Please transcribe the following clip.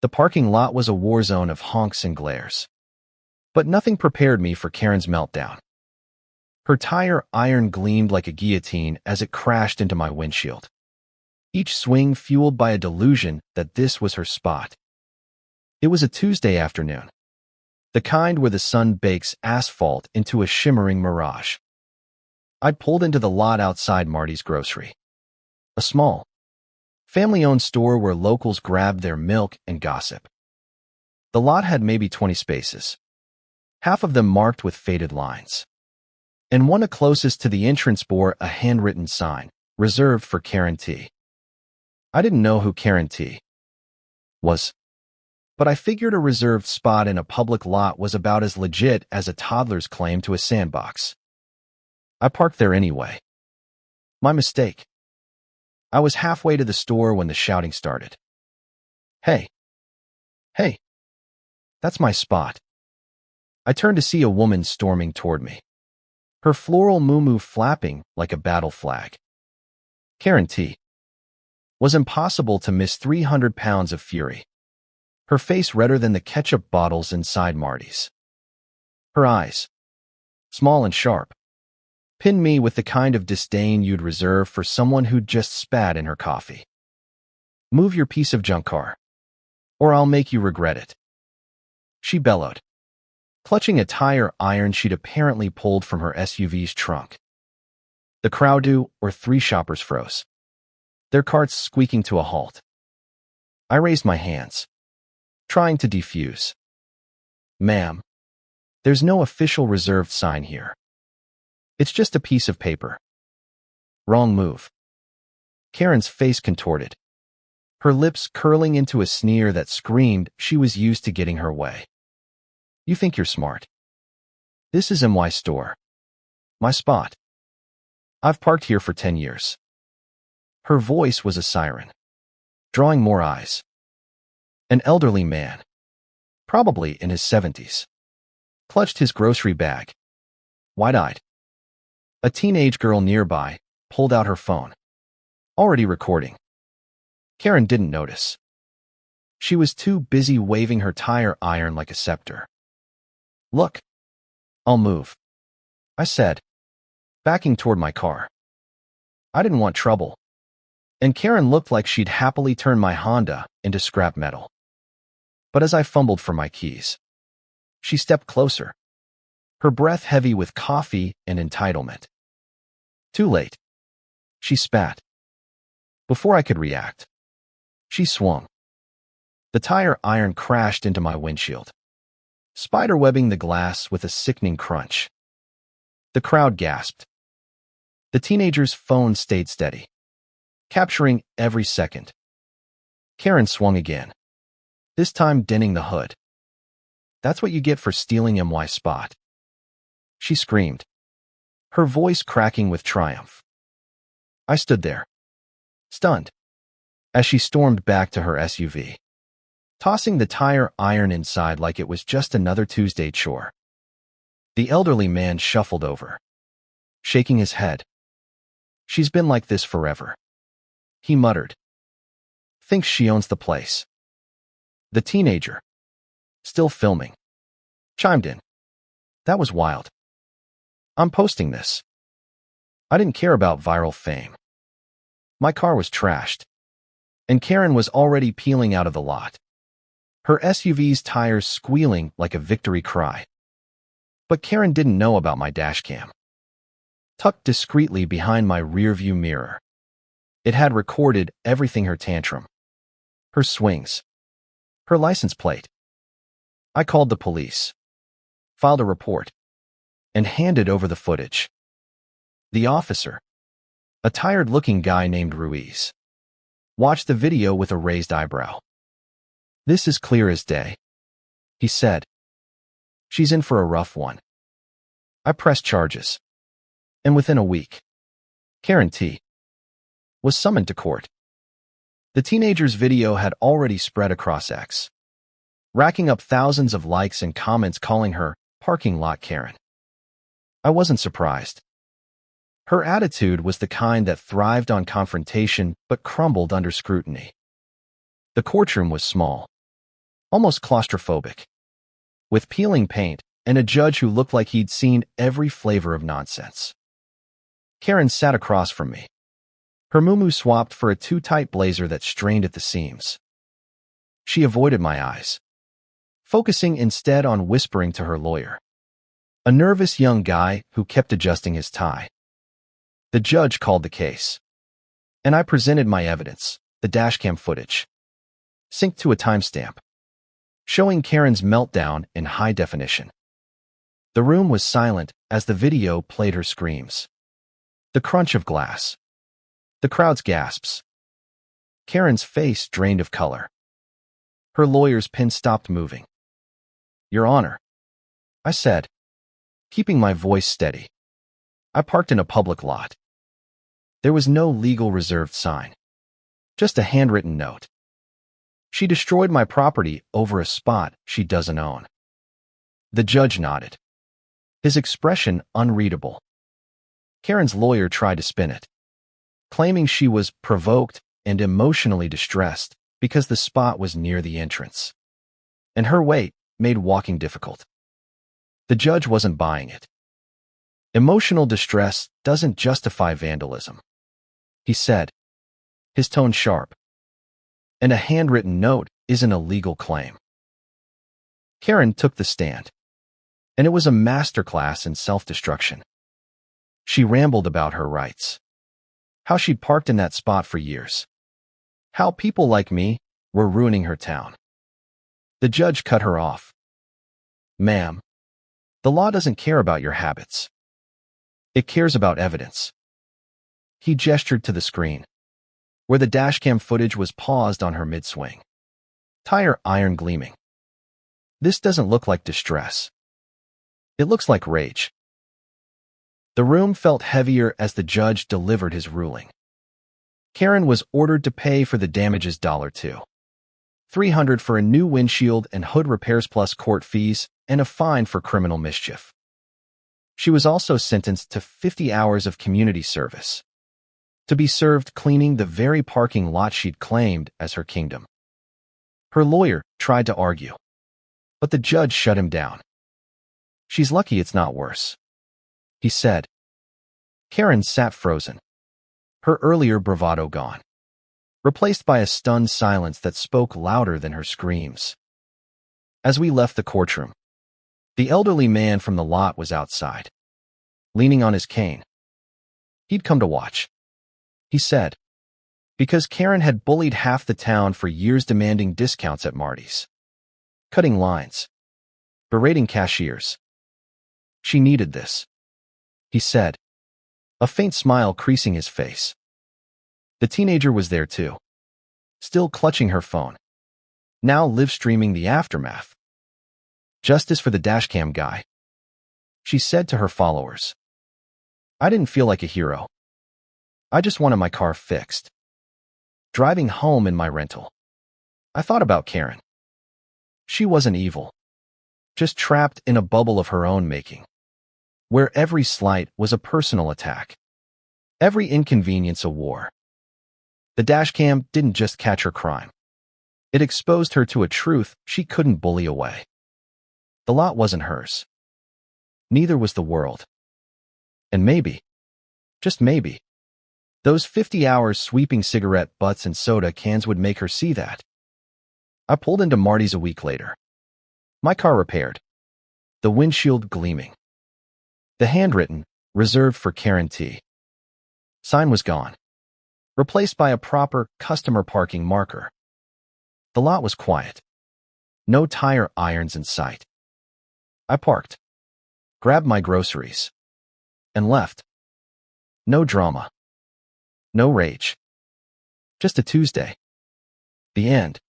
The parking lot was a war zone of honks and glares. But nothing prepared me for Karen's meltdown. Her tire iron gleamed like a guillotine as it crashed into my windshield. Each swing fueled by a delusion that this was her spot. It was a Tuesday afternoon, the kind where the sun bakes asphalt into a shimmering mirage. I pulled into the lot outside Marty's Grocery, a small, family-owned store where locals grabbed their milk and gossip. The lot had maybe 20 spaces, half of them marked with faded lines, and one closest to the entrance bore a handwritten sign, reserved for Karen T. I didn't know who Karen T. was, but I figured a reserved spot in a public lot was about as legit as a toddler's claim to a sandbox. I parked there anyway. My mistake. I was halfway to the store when the shouting started. Hey! Hey! That's my spot. I turned to see a woman storming toward me, her floral muumuu flapping like a battle flag. Karen T. was impossible to miss. 300 pounds of fury, her face redder than the ketchup bottles inside Marty's. Her eyes, small and sharp, pinned me with the kind of disdain you'd reserve for someone who'd just spat in her coffee. Move your piece of junk car, or I'll make you regret it, she bellowed, clutching a tire iron she'd apparently pulled from her SUV's trunk. The crowd, or 3 shoppers, froze, their carts squeaking to a halt. I raised my hands, trying to defuse. Ma'am, there's no official reserved sign here. It's just a piece of paper. Wrong move. Karen's face contorted, her lips curling into a sneer that screamed she was used to getting her way. You think you're smart? This is my store. My spot. I've parked here for 10 years. Her voice was a siren, drawing more eyes. An elderly man, probably in his 70s, clutched his grocery bag, wide-eyed. A teenage girl nearby pulled out her phone, already recording. Karen didn't notice. She was too busy waving her tire iron like a scepter. Look, I'll move, I said, backing toward my car. I didn't want trouble, and Karen looked like she'd happily turn my Honda into scrap metal. But as I fumbled for my keys, she stepped closer, her breath heavy with coffee and entitlement. Too late, she spat. Before I could react, she swung. The tire iron crashed into my windshield, spiderwebbing the glass with a sickening crunch. The crowd gasped. The teenager's phone stayed steady, capturing every second. Karen swung again, this time denting the hood. That's what you get for stealing my spot, she screamed, her voice cracking with triumph. I stood there, stunned, as she stormed back to her SUV, tossing the tire iron inside like it was just another Tuesday chore. The elderly man shuffled over, shaking his head. She's been like this forever, he muttered. Thinks she owns the place. The teenager, still filming, chimed in. That was wild. I'm posting this. I didn't care about viral fame. My car was trashed, and Karen was already peeling out of the lot, her SUV's tires squealing like a victory cry. But Karen didn't know about my dashcam, tucked discreetly behind my rearview mirror. It had recorded everything: her tantrum, her swings, her license plate. I called the police, filed a report, and handed over the footage. The officer, a tired-looking guy named Ruiz, watched the video with a raised eyebrow. This is clear as day, he said. She's in for a rough one. I pressed charges, and within a week, Karen T. was summoned to court. The teenager's video had already spread across X, racking up thousands of likes and comments calling her Parking Lot Karen. I wasn't surprised. Her attitude was the kind that thrived on confrontation but crumbled under scrutiny. The courtroom was small, almost claustrophobic, with peeling paint and a judge who looked like he'd seen every flavor of nonsense. Karen sat across from me, her muumuu swapped for a too-tight blazer that strained at the seams. She avoided my eyes, focusing instead on whispering to her lawyer, a nervous young guy who kept adjusting his tie. The judge called the case, and I presented my evidence, the dashcam footage, synced to a timestamp, showing Karen's meltdown in high definition. The room was silent as the video played her screams, the crunch of glass, the crowd's gasps. Karen's face drained of color. Her lawyer's pen stopped moving. "Your Honor," I said, keeping my voice steady. I parked in a public lot. There was no legal reserved sign, just a handwritten note. She destroyed my property over a spot she doesn't own. The judge nodded, his expression unreadable. Karen's lawyer tried to spin it, claiming she was provoked and emotionally distressed because the spot was near the entrance, and her weight made walking difficult. The judge wasn't buying it. Emotional distress doesn't justify vandalism, he said, his tone sharp. And a handwritten note isn't a legal claim. Karen took the stand, and it was a masterclass in self-destruction. She rambled about her rights, how she'd parked in that spot for years, how people like me were ruining her town. The judge cut her off. "Ma'am, the law doesn't care about your habits. It cares about evidence." He gestured to the screen, where the dashcam footage was paused on her mid-swing, tire iron gleaming. "This doesn't look like distress. It looks like rage." The room felt heavier as the judge delivered his ruling. Karen was ordered to pay for the damages $2, $300 for a new windshield and hood repairs plus court fees, and a fine for criminal mischief. She was also sentenced to 50 hours of community service, to be served cleaning the very parking lot she'd claimed as her kingdom. Her lawyer tried to argue, but the judge shut him down. "She's lucky it's not worse," he said. Karen sat frozen, her earlier bravado gone, replaced by a stunned silence that spoke louder than her screams. As we left the courtroom, the elderly man from the lot was outside, leaning on his cane. He'd come to watch, he said, because Karen had bullied half the town for years, demanding discounts at Marty's, cutting lines, berating cashiers. She needed this, he said, a faint smile creasing his face. The teenager was there too, still clutching her phone, now live-streaming the aftermath. "Justice for the dashcam guy," she said to her followers. "I didn't feel like a hero. I just wanted my car fixed. Driving home in my rental, I thought about Karen. She wasn't evil, just trapped in a bubble of her own making, where every slight was a personal attack, every inconvenience a war. The dashcam didn't just catch her crime. It exposed her to a truth she couldn't bully away. The lot wasn't hers. Neither was the world. And maybe, just maybe, those 50 hours sweeping cigarette butts and soda cans would make her see that. I pulled into Marty's a week later, my car repaired, the windshield gleaming. The handwritten, "Reserved for Karen T." sign was gone, replaced by a proper customer parking marker. The lot was quiet. No tire irons in sight. I parked, grabbed my groceries, and left. No drama. No rage. Just a Tuesday. The end.